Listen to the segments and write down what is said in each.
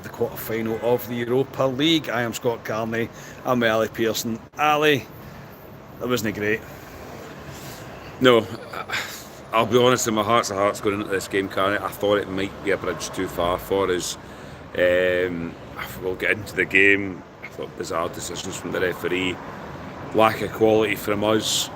the quarter-final of the Europa League. I am Scott Carney. I'm with Ali Pearson. Ali, that wasn't great. No, I'll be honest, in my heart's of hearts going into this game, Carney, I thought it might be a bridge too far for us. We'll get into the game. I thought bizarre decisions from the referee, lack of quality from us,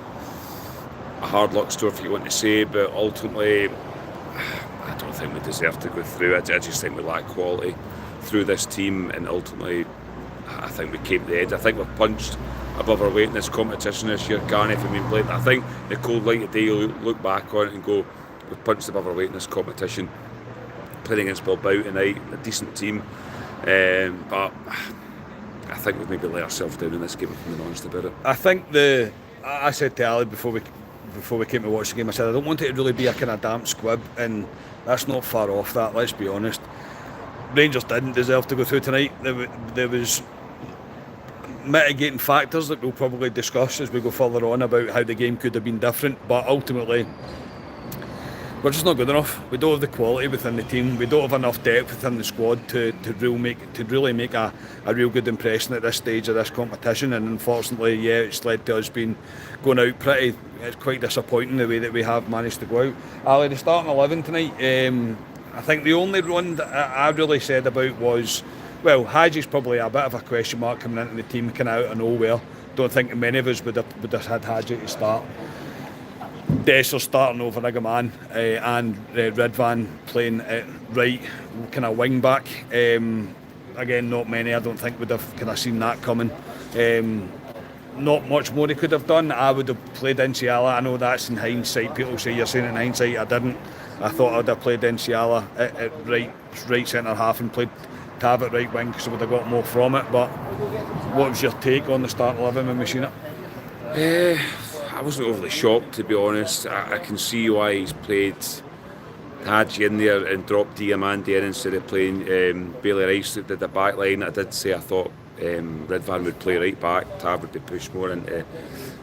a hard luck story if you want to say, but ultimately I don't think we deserve to go through. I just think we lack quality through this team, and ultimately I think we came to the end. I think we've punched above our weight in this competition this year, Carney, if I mean blatant. I think the cold light of day, you'll look back on it and go, we've punched above our weight in this competition. Playing against Bilbao tonight, a decent team, but I think we've maybe let ourselves down in this game, if I'm being honest about it. I think I said to Ali before we came to watch the game, I said I don't want it to really be a kind of damp squib, and that's not far off that, let's be honest. Rangers didn't deserve to go through tonight. There was mitigating factors that we'll probably discuss as we go further on about how the game could have been different, but ultimately we're just not good enough. We don't have the quality within the team. We don't have enough depth within the squad to really make a real good impression at this stage of this competition. And unfortunately, it's led to us going out pretty. It's quite disappointing the way that we have managed to go out. Ali, the starting 11 tonight, I think the only one that I really said about was, well, Haji's probably a bit of a question mark coming into the team, kind of out of nowhere. Don't think many of us would have had Haji to start. Dessler starting over Igaman and Ridvan playing at right kind of wing back. Again, not many I don't think would have kind of seen that coming. Not much more he could have done. I would have played Nsiala. I know that's in hindsight. People say you're saying in hindsight. I didn't. I thought I'd have played Nsiala at right centre half and played Tav at right wing because I would have got more from it. But what was your take on the start 11 when we seen it? I wasn't overly shocked, to be honest. I can see why he's played Hadji in there and dropped Diamandi in instead of playing Bailey Rice that did the back line. I did say I thought Ridvan would play right back, Tav would be pushed more into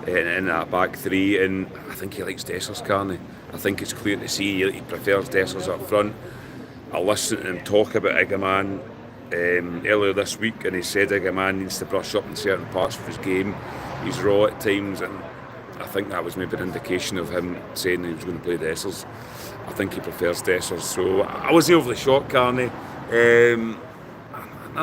in that back three, and I think he likes Dessers, Carney. I think it's clear to see he prefers Dessers up front. I listened to him talk about Igaman earlier this week, and he said Igaman needs to brush up in certain parts of his game. He's raw at times, and I think that was maybe an indication of him saying he was going to play Dessers. I think he prefers Dessers, so I wasn't overly shocked, Carney. And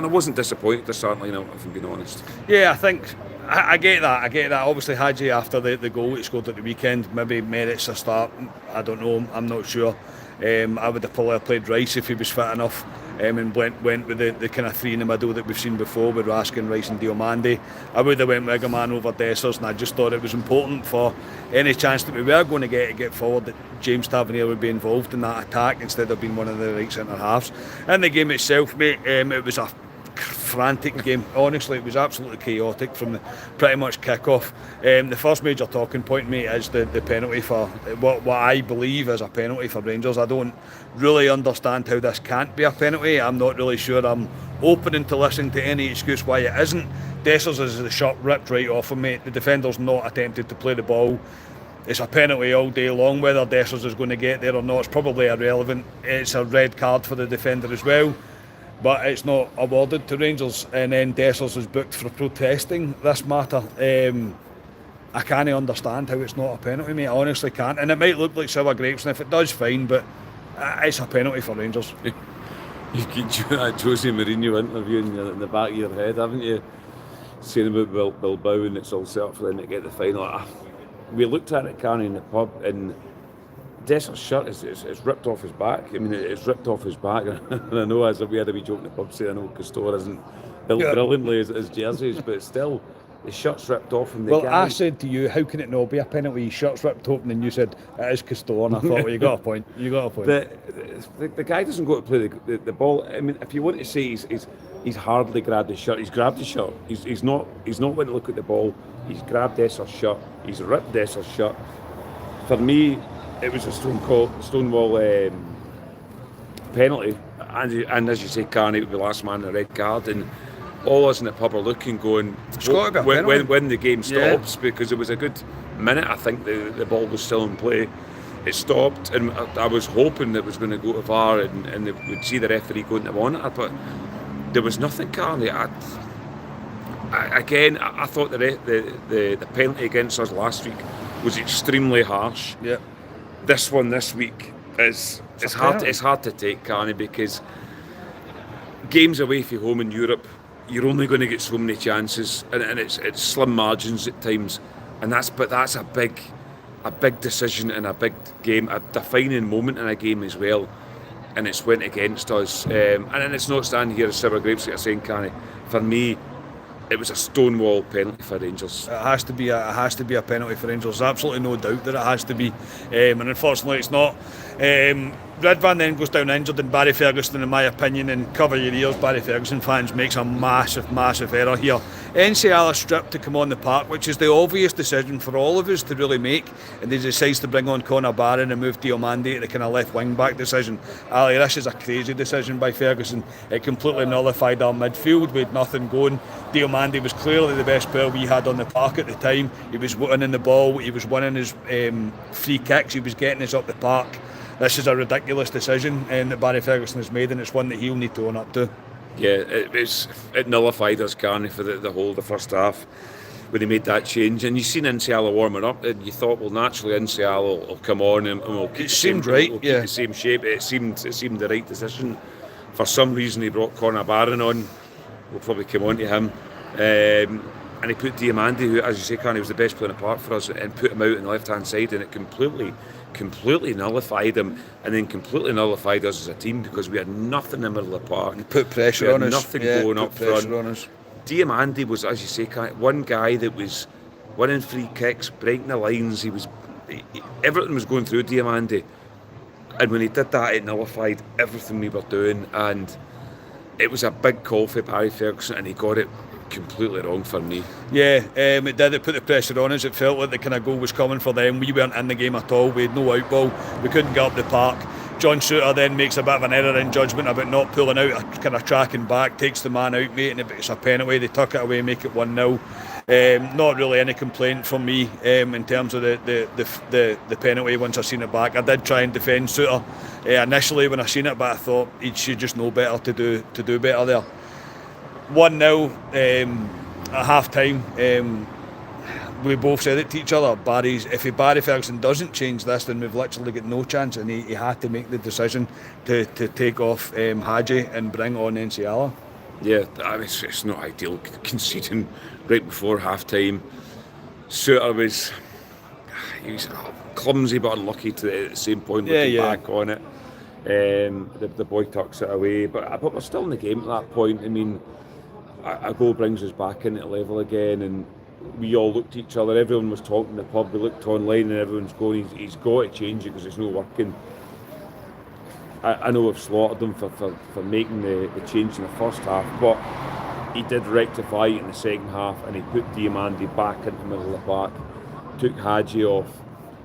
I wasn't disappointed, certainly not, if I'm being honest. Yeah, I think I get that. Obviously, Hadji, after the goal he scored at the weekend, maybe merits a start. I don't know, I'm not sure. I would have probably played Rice if he was fit enough, and went with the kind of three in the middle that we've seen before with Raskin, Rice and Diomande. I would have went with Igaman over Dessers, and I just thought it was important for any chance that we were going to get forward that James Tavernier would be involved in that attack instead of being one of the right centre halves. In the game itself, mate, it was a frantic game. Honestly, it was absolutely chaotic from the pretty much kick-off. The first major talking point, mate, is the penalty for what I believe is a penalty for Rangers. I don't really understand how this can't be a penalty. I'm not really sure. I'm open to listening to any excuse why it isn't. Dessers is the shot ripped right off him, mate. The defender's not attempted to play the ball. It's a penalty all day long. Whether Dessers is going to get there or not, it's probably irrelevant. It's a red card for the defender as well, but it's not awarded to Rangers, and then Dessers is booked for protesting this matter. I can't understand how it's not a penalty, mate. I honestly can't. And it might look like sour grapes, and if it does, fine, but it's a penalty for Rangers. You keep that Jose Mourinho interview in the back of your head, haven't you? Saying about Bilbao and it's all set up for them to get the final. We looked at it, Carney, in the pub, and Dessers' shirt is ripped off his back. I mean, it's ripped off his back. And I know, as we had a wee joke in the pub saying, I know Castor isn't built brilliantly as jerseys, but still, the shirt's ripped off. And I said to you, how can it not be a penalty? His shirt's ripped open, and you said, it is Castor. And I thought, well, you got a point. The guy doesn't go to play the ball. I mean, if you want to say he's hardly grabbed his shirt, he's grabbed his shirt. He's not went to look at the ball. He's grabbed Dessers' shirt. He's ripped Dessers' shirt. For me, it was a Stonewall penalty, and as you say, Carney would be the last man in the red card, and all us in the pub are looking, going when the game stops, because it was a good minute. I think the ball was still in play. It stopped, and I was hoping it was going to go to VAR and we'd see the referee going to monitor, but there was nothing, Carly. I thought the penalty against us last week was extremely harsh. Yeah. This one this week is it's hard to take, Carney, because games away from home in Europe, you're only going to get so many chances, and it's slim margins at times, and that's a big decision in a big game, a defining moment in a game as well, and it's went against us. And it's not standing here as sour grapes that are saying, Carney. For me, it was a stonewall penalty for Rangers. It has to be a penalty for Rangers. There's absolutely no doubt that it has to be, and unfortunately it's not. Ridvan then goes down injured, and Barry Ferguson, in my opinion, and cover your ears, Barry Ferguson fans, makes a massive error here. Enciala stripped to come on the park, which is the obvious decision for all of us to really make, and he decides to bring on Conor Barron and move Diomande to the kind of left wing back decision. Ali, this is a crazy decision by Ferguson. It completely nullified our midfield. We had nothing going. Diomande was clearly the best player we had on the park at the time. He was winning the ball, he was winning his free kicks, he was getting us up the park. This is a ridiculous decision that Barry Ferguson has made, and it's one that he'll need to own up to. Yeah, it nullified us, Carney, for the whole of the first half when he made that change. And you've seen Enciala warming up, and you thought, well, naturally Enciala will come on and we'll keep the same shape. It seemed the right decision. For some reason, he brought Conor Barron on. We'll probably come on to him. And he put Diomande, who, as you say, Carney, was the best player in the park for us, and put him out on the left-hand side, and it completely nullified him, and then completely nullified us as a team, because we had nothing in the middle of the park. And put pressure on us. Nothing going up front. Diomande was, as you say, one guy that was winning free kicks, breaking the lines. Everything was going through Diomande, and when he did that, it nullified everything we were doing, and it was a big call for Barry Ferguson, and he got it completely wrong for me. Yeah, it did. It put the pressure on us. It felt like the kind of goal was coming for them. We weren't in the game at all. We had no out ball. We couldn't get up the park. John Souttar then makes a bit of an error in judgment about not pulling out, kind of tracking back, takes the man out, mate, and it's a penalty. They tuck it away, make it 1-0. Not really any complaint from me in terms of the penalty once I seen it back. I did try and defend Souttar initially when I seen it, but I thought he should just know better to do better there. 1-0 at half time. We both said it to each other. If Barry Ferguson doesn't change this, then we've literally got no chance, and he had to make the decision to take off Hadji and bring on Enciala. Yeah, it's not ideal conceding right before half time. Souttar was clumsy but unlucky at the same point, looking back on it. The boy tucks it away, but we're still in the game at that point. I mean, a goal brings us back into level again, and we all looked at each other. Everyone was talking in the pub. We looked online, and everyone's going, he's got to change it because it's not working. I know we've slaughtered him for making the change in the first half, but he did rectify it in the second half, and he put Diomande back into the middle of the park, took Hadji off,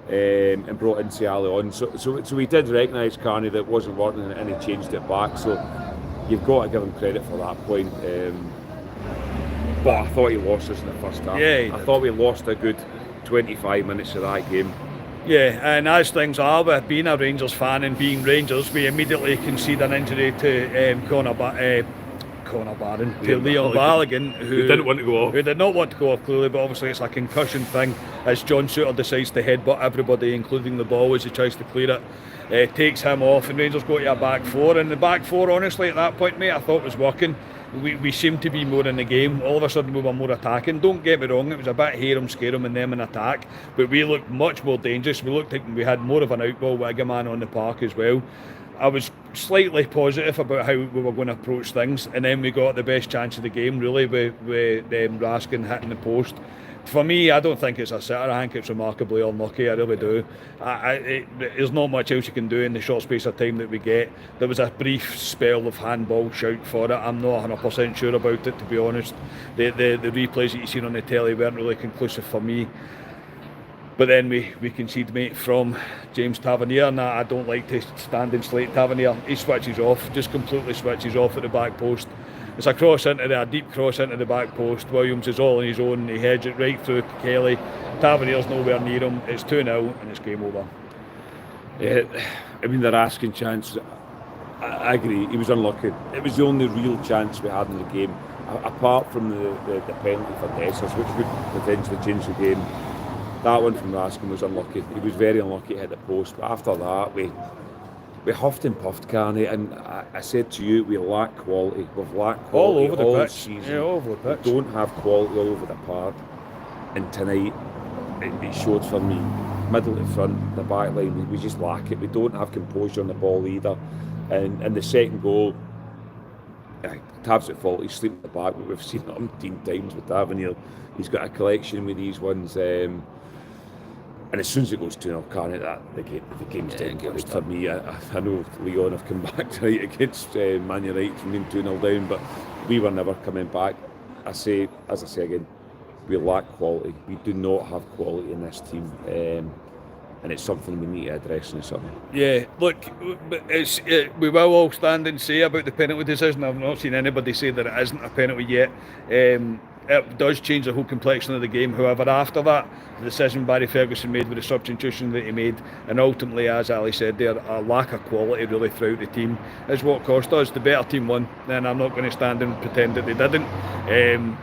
and brought Enciala on. So we did recognise, Carney, that it wasn't working, and he changed it back. So you've got to give him credit for that point. But I thought he lost us in the first half. Yeah, I thought we lost a good 25 minutes of that game. Yeah, and as things are, with being a Rangers fan and being Rangers, we immediately concede an injury to Conor Barron, to Leon Balogun, who didn't want to go off. Who did not want to go off, clearly, but obviously it's a concussion thing, as John Souttar decides to headbutt everybody, including the ball, as he tries to clear it. Takes him off, and Rangers go to a back four, and the back four, honestly, at that point, mate, I thought was working. We seemed to be more in the game. All of a sudden we were more attacking. Don't get me wrong, it was a bit hear 'em, scare 'em and them in attack, but we looked much more dangerous. We looked like we had more of an outball with a man on the park as well. I was slightly positive about how we were going to approach things, and then we got the best chance of the game, really, with Raskin hitting the post. For me, I don't think it's a sitter. I think it's remarkably unlucky. I really do. There's not much else you can do in the short space of time that we get. There was a brief spell of handball shout for it. I'm not 100% sure about it, to be honest. The replays that you've seen on the telly weren't really conclusive for me. But then we concede, mate, from James Tavernier, and I don't like to stand and slate Tavernier. He switches off, just completely switches off at the back post. It's a deep cross into the back post. Williams is all on his own. He heads it right through Kelly. Tavernier's nowhere near him. It's 2-0 and it's game over. Yeah, I mean, the Raskin chance, I agree. He was unlucky. It was the only real chance we had in the game, apart from the penalty for Dessers, which would potentially change the game. That one from Raskin was unlucky. He was very unlucky to hit the post. But after that, we huffed and puffed, Carney, and I said to you, we lack quality. We've lacked quality all over the pitch. season. Yeah, all over the pitch. We don't have quality all over the park. And tonight, it showed for me. Middle to front, the back line, we just lack it. We don't have composure on the ball either. And the second goal, Tav's at fault. He's sleeping at the back, but we've seen it umpteen times with Tav, and he's got a collection with these ones. And as soon as it goes 2-0, Carney, the game's done for me. I know Leon have come back tonight against Man United from being 2-0 down, but we were never coming back. As I say again, we lack quality. We do not have quality in this team. And it's something we need to address in the summer. Yeah, look, we will all stand and say about the penalty decision. I've not seen anybody say that it isn't a penalty yet. It does change the whole complexion of the game. However, after that, the decision Barry Ferguson made with the substitution that he made, and ultimately, as Ali said there, a lack of quality really throughout the team is what cost us. The better team won, and I'm not going to stand and pretend that they didn't.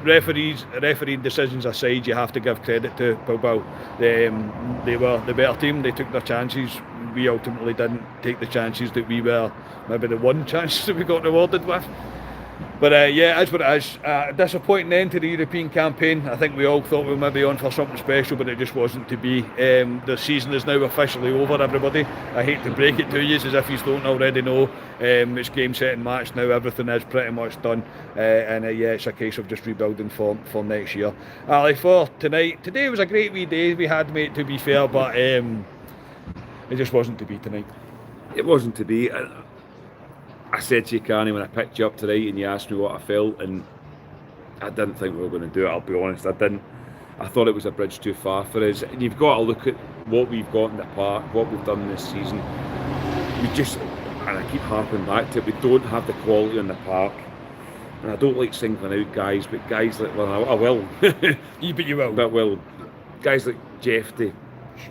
Referee decisions aside, you have to give credit to Bilbao. They were the better team. They took their chances. We ultimately didn't take the chances that we were maybe the one chance that we got rewarded with. But yeah, as what it is, disappointing end to the European campaign. I think we all thought we were maybe on for something special, but it just wasn't to be. The season is now officially over, everybody. I hate to break it to you, as if you don't already know. It's game, set and match now. Everything is pretty much done. And yeah, it's a case of just rebuilding for next year. Ali, for today was a great wee day we had, mate, to be fair, but it just wasn't to be tonight. It wasn't to be. I said to you, Carney, when I picked you up tonight and you asked me what I felt, and I didn't think we were going to do it, I'll be honest. I didn't. I thought it was a bridge too far for us. And you've got to look at what we've got in the park, what we've done this season. We just, and I keep harping back to it, we don't have the quality in the park. And I don't like singling out guys, but guys like, well, I will. You will. But will. Guys like Jeffy,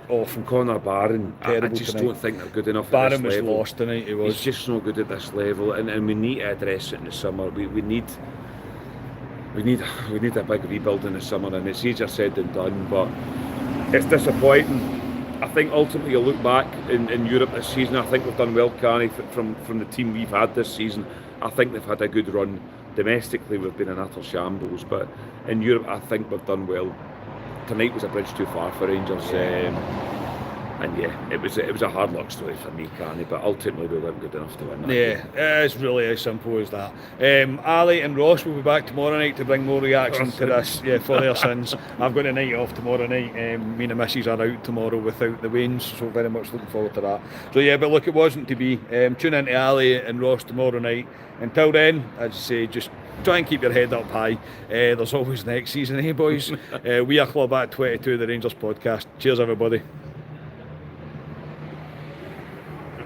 from Connor Barron, I just tonight. Don't think they're good enough Barron at this level. was lost tonight, he was. He's just not good at this level, and we need to address it in the summer. We need a big rebuild in the summer, and it's easier said than done, but it's disappointing. I think ultimately you look back in Europe this season, I think we've done well, Carney, from the team we've had this season. I think they've had a good run. Domestically we've been in utter shambles, but in Europe I think we've done well. Tonight was a bridge too far for Rangers, and yeah, it was a hard luck story for me, Carney, but ultimately we weren't good enough to win that game. It's really as simple as that. Ali and Ross will be back tomorrow night to bring more reaction to this, for their sins. I've got a night off tomorrow night. Me and the missus are out tomorrow without the Waynes, so very much looking forward to that. So yeah, but look, it wasn't to be. Tune in to Ali and Ross tomorrow night. Until then, as I say, just try and keep your head up high. There's always next season, boys? We are Club at 22, the Rangers podcast. Cheers, everybody.